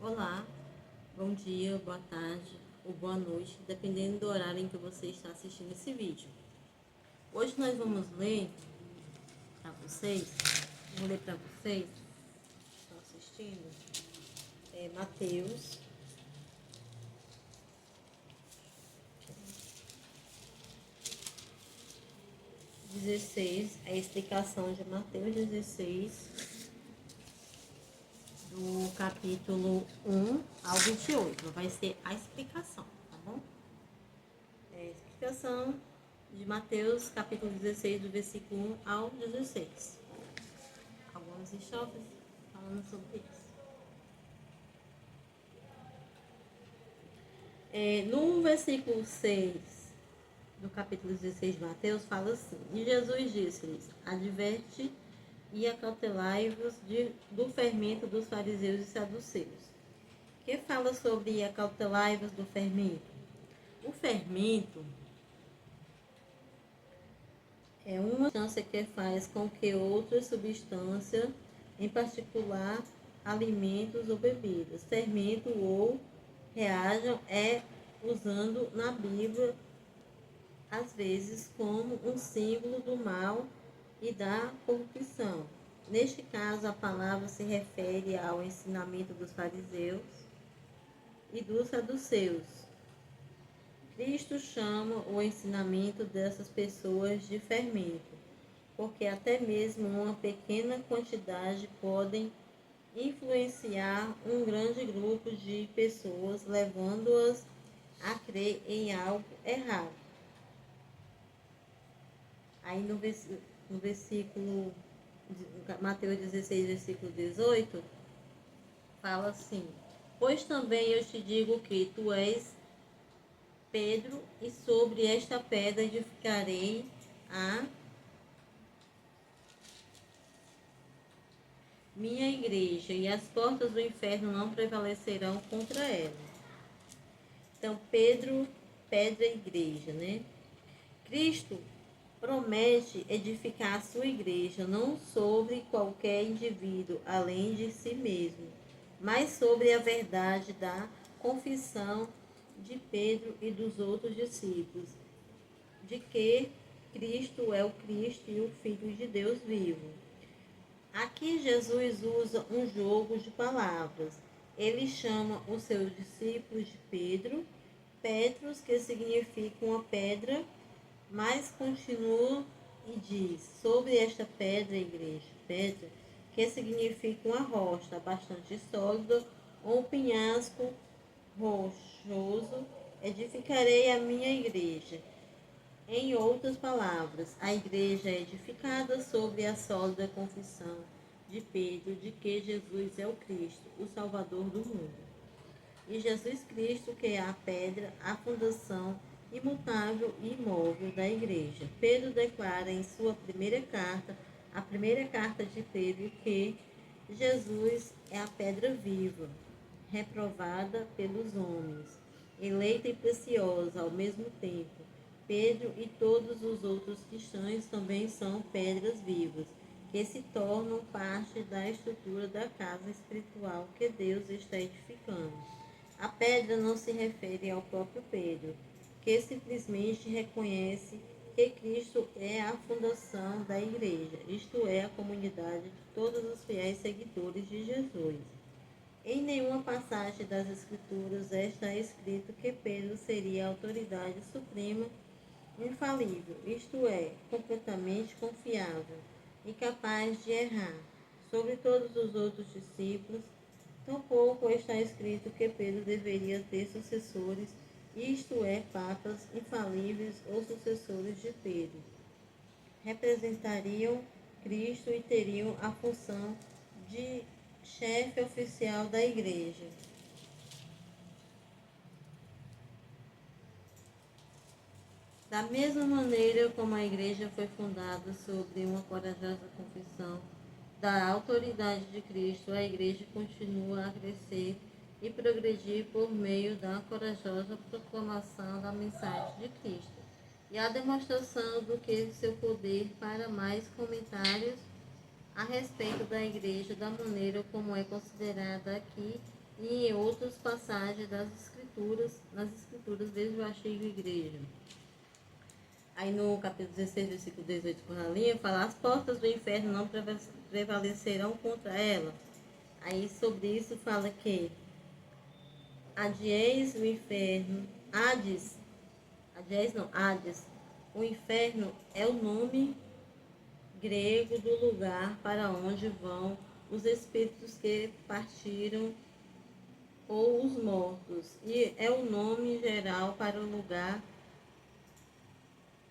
Olá, bom dia, boa tarde ou boa noite, dependendo do horário em que você está assistindo esse vídeo. Hoje nós vamos ler para vocês, vou ler para vocês que estão assistindo, Mateus 16, a explicação de Mateus 16, do capítulo 1 ao 28, vai ser a explicação, tá bom? Explicação de Mateus, capítulo 16, do versículo 1 ao 16. Alguns estofes falando sobre isso. No versículo 6 do capítulo 16 de Mateus, fala assim: E Jesus disse-lhes: Adverte e acautelai-vos do fermento dos fariseus e saduceus. Que fala sobre acautelai-vos do fermento? O fermento é uma substância que faz com que outras substâncias, em particular alimentos ou bebidas, fermentam ou reajam, usando na Bíblia, às vezes, como um símbolo do mal e da corrupção. Neste caso, a palavra se refere ao ensinamento dos fariseus e dos saduceus. Cristo chama o ensinamento dessas pessoas de fermento, porque até mesmo uma pequena quantidade podem influenciar um grande grupo de pessoas, levando-as a crer em algo errado. Aí no versículo Mateus 16, versículo 18, fala assim: Pois também eu te digo que tu és Pedro, e sobre esta pedra edificarei a minha igreja, e as portas do inferno não prevalecerão contra ela. Então, Pedro, pedra e igreja, né? Cristo promete edificar a sua igreja não sobre qualquer indivíduo além de si mesmo, mas sobre a verdade da confissão de Pedro e dos outros discípulos, de que Cristo é o Cristo e o Filho de Deus vivo. Aqui Jesus usa um jogo de palavras. Ele chama os seus discípulos de Petros, que significa uma pedra, mas continua e diz: sobre esta pedra, igreja, pedra, que significa uma rocha bastante sólida ou um penhasco rochoso, edificarei a minha igreja. Em outras palavras, a igreja é edificada sobre a sólida confissão de Pedro de que Jesus é o Cristo, o Salvador do mundo. E Jesus Cristo, que é a pedra, a fundação imutável e imóvel da igreja. Pedro declara em sua primeira carta, a primeira carta de Pedro, que Jesus é a pedra viva, reprovada pelos homens, eleita e preciosa ao mesmo tempo. Pedro e todos os outros cristãos também são pedras vivas, que se tornam parte da estrutura da casa espiritual que Deus está edificando. A pedra não se refere ao próprio Pedro, que simplesmente reconhece que Cristo é a fundação da igreja, isto é, a comunidade de todos os fiéis seguidores de Jesus. Em nenhuma passagem das Escrituras está escrito que Pedro seria a autoridade suprema infalível, isto é, completamente confiável e capaz de errar sobre todos os outros discípulos. Tampouco está escrito que Pedro deveria ter sucessores, isto é, papas infalíveis ou sucessores de Pedro. Representariam Cristo e teriam a função de chefe oficial da igreja. Da mesma maneira como a igreja foi fundada sobre uma corajosa confissão da autoridade de Cristo, a igreja continua a crescer e progredir por meio da corajosa proclamação da mensagem de Cristo e a demonstração do que seu poder. Para mais comentários a respeito da igreja, da maneira como é considerada aqui e em outras passagens nas escrituras, veja o artigo igreja. Aí no capítulo 16, versículo 18, por na linha, fala: as portas do inferno não prevalecerão contra ela. Aí sobre isso fala que Hades, o inferno, Hades, o inferno é o nome grego do lugar para onde vão os espíritos que partiram ou os mortos, e é o nome geral para o lugar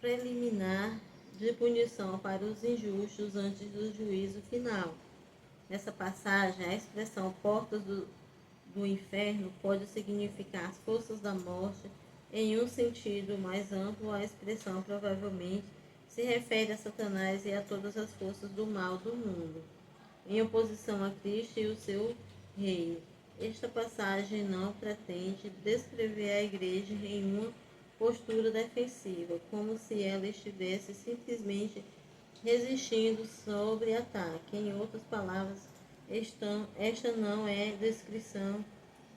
preliminar de punição para os injustos antes do juízo final. Nessa passagem, a expressão portas do inferno pode significar as forças da morte em um sentido mais amplo. A expressão provavelmente se refere a Satanás e a todas as forças do mal do mundo, em oposição a Cristo e o seu reino. Esta passagem não pretende descrever a igreja em uma postura defensiva, como se ela estivesse simplesmente resistindo sobre ataque. Em outras palavras, esta não é descrição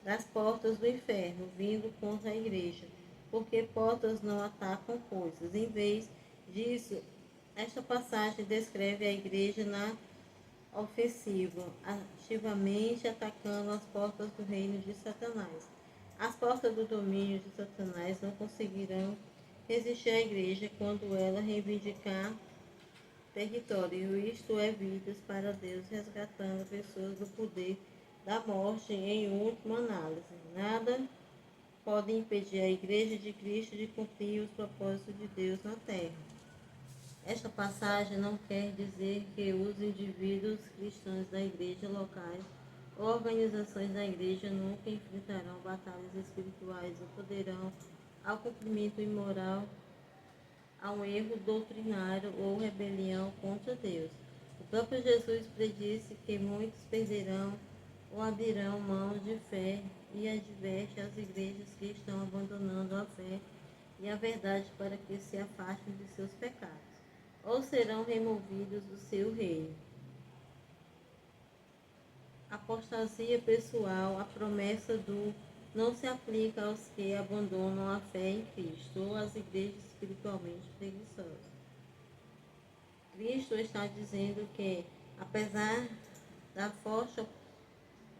das portas do inferno vindo contra a igreja, porque portas não atacam coisas. Em vez disso, esta passagem descreve a igreja na ofensiva, ativamente atacando as portas do reino de Satanás. As portas do domínio de Satanás não conseguirão resistir à igreja quando ela reivindicar território, isto é, vidas para Deus, resgatando pessoas do poder da morte em última análise. Nada pode impedir a Igreja de Cristo de cumprir os propósitos de Deus na terra. Esta passagem não quer dizer que os indivíduos cristãos da igreja locais ou organizações da igreja nunca enfrentarão batalhas espirituais ou poderão ao cumprimento imoral, a um erro doutrinário ou rebelião contra Deus. O próprio Jesus predisse que muitos perderão ou abrirão mão de fé e adverte as igrejas que estão abandonando a fé e a verdade para que se afastem de seus pecados, ou serão removidos do seu reino. Apostasia pessoal, a promessa do não se aplica aos que abandonam a fé em Cristo ou às igrejas espiritualmente preguiçosas. Cristo está dizendo que, apesar da forte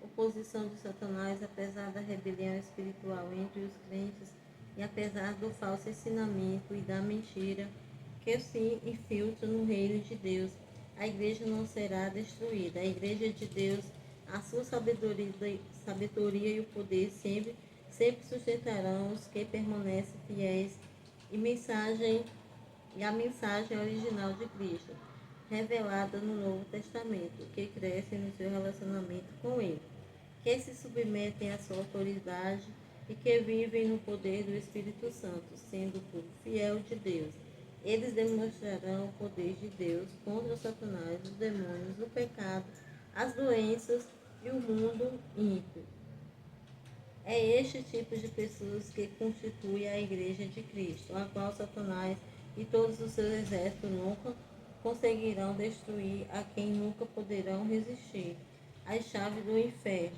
oposição de Satanás, apesar da rebelião espiritual entre os crentes e apesar do falso ensinamento e da mentira que se infiltra no reino de Deus, a igreja não será destruída. A igreja de Deus, a sua sabedoria e o poder sempre sustentarão os que permanecem fiéis e a mensagem original de Cristo, revelada no Novo Testamento, que crescem no seu relacionamento com Ele, que se submetem à sua autoridade e que vivem no poder do Espírito Santo, sendo o povo fiel de Deus. Eles demonstrarão o poder de Deus contra Satanás, os demônios, o pecado, as doenças e o mundo ímpio. É este tipo de pessoas que constitui a Igreja de Cristo, a qual Satanás e todos os seus exércitos nunca conseguirão destruir, a quem nunca poderão resistir. As chaves do inferno.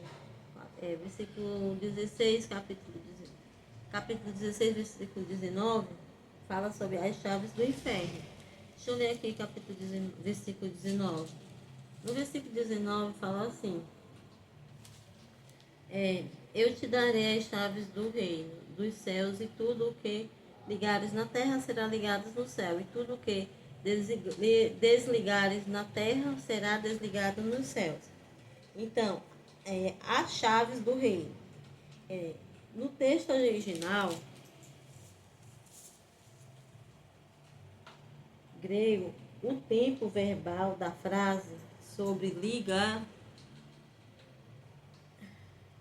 Versículo 16, capítulo 16, versículo 19, fala sobre as chaves do inferno. Deixa eu ler aqui versículo 19. No versículo 19 fala assim: eu te darei as chaves do reino dos céus, e tudo o que ligares na terra será ligado no céu, e tudo o que desligares na terra será desligado nos céus. Então, as chaves do reino. No texto original grego, o tempo verbal da frase sobre ligar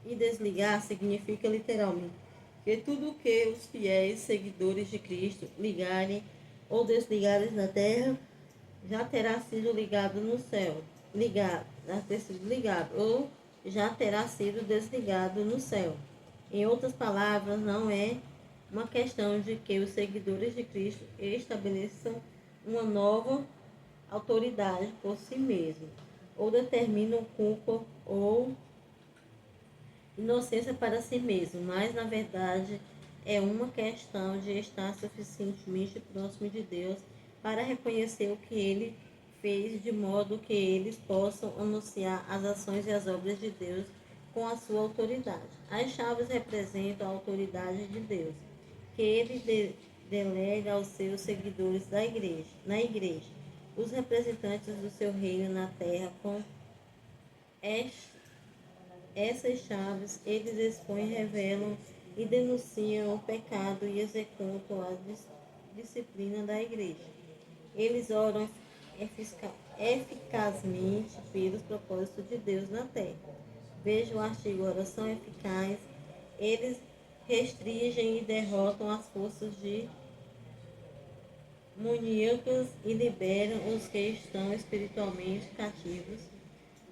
e desligar significa literalmente que tudo que os fiéis seguidores de Cristo ligarem ou desligarem na terra já terá sido ligado no céu. Já ter sido ligado ou já terá sido desligado no céu. Em outras palavras, não é uma questão de que os seguidores de Cristo estabeleçam uma nova autoridade por si mesmos, ou determinam culpa ou inocência para si mesmo, mas na verdade é uma questão de estar suficientemente próximo de Deus para reconhecer o que Ele fez, de modo que eles possam anunciar as ações e as obras de Deus com a sua autoridade. As chaves representam a autoridade de Deus, que Ele delega aos seus seguidores na igreja, os representantes do seu reino na terra. Com essas chaves, eles expõem, revelam e denunciam o pecado e executam a disciplina da igreja. Eles oram eficazmente pelos propósitos de Deus na terra. Veja o artigo Oração Eficaz. Eles restringem e derrotam as forças demoníacas e liberam os que estão espiritualmente cativos.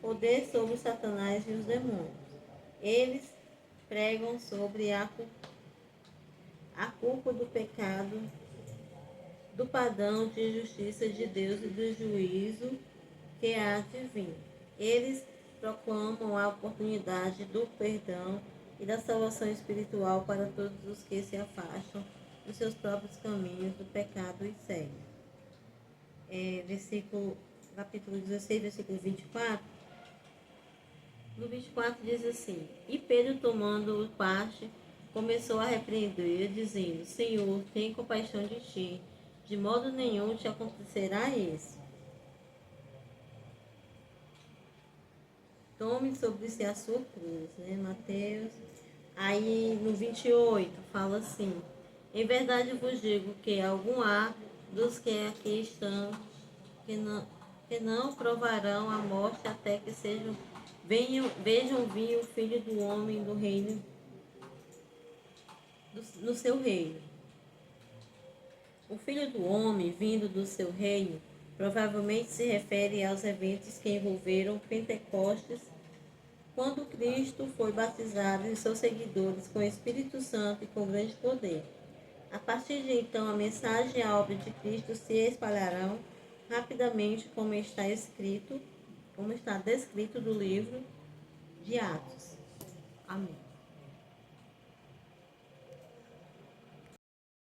Poder sobre Satanás e os demônios. Eles pregam sobre a culpa do pecado, do padrão de justiça de Deus e do juízo que há de vir. Eles proclamam a oportunidade do perdão e da salvação espiritual para todos os que se afastam dos seus próprios caminhos do pecado e seguem. Capítulo 16, versículo 24. No 24 diz assim: E Pedro, tomando parte, começou a repreender, dizendo: Senhor, tem compaixão de ti, de modo nenhum te acontecerá isso. Tome sobre si a sua cruz, né? Mateus. Aí no 28 fala assim: Em verdade vos digo que algum há dos que aqui estão que não provarão a morte até que vejam vir o Filho do Homem do reino no seu reino. O Filho do Homem vindo do seu reino provavelmente se refere aos eventos que envolveram Pentecostes, quando Cristo foi batizado e seus seguidores com o Espírito Santo e com grande poder. A partir de então, a mensagem e a obra de Cristo se espalharão rapidamente, como está descrito do livro de Atos. Amém.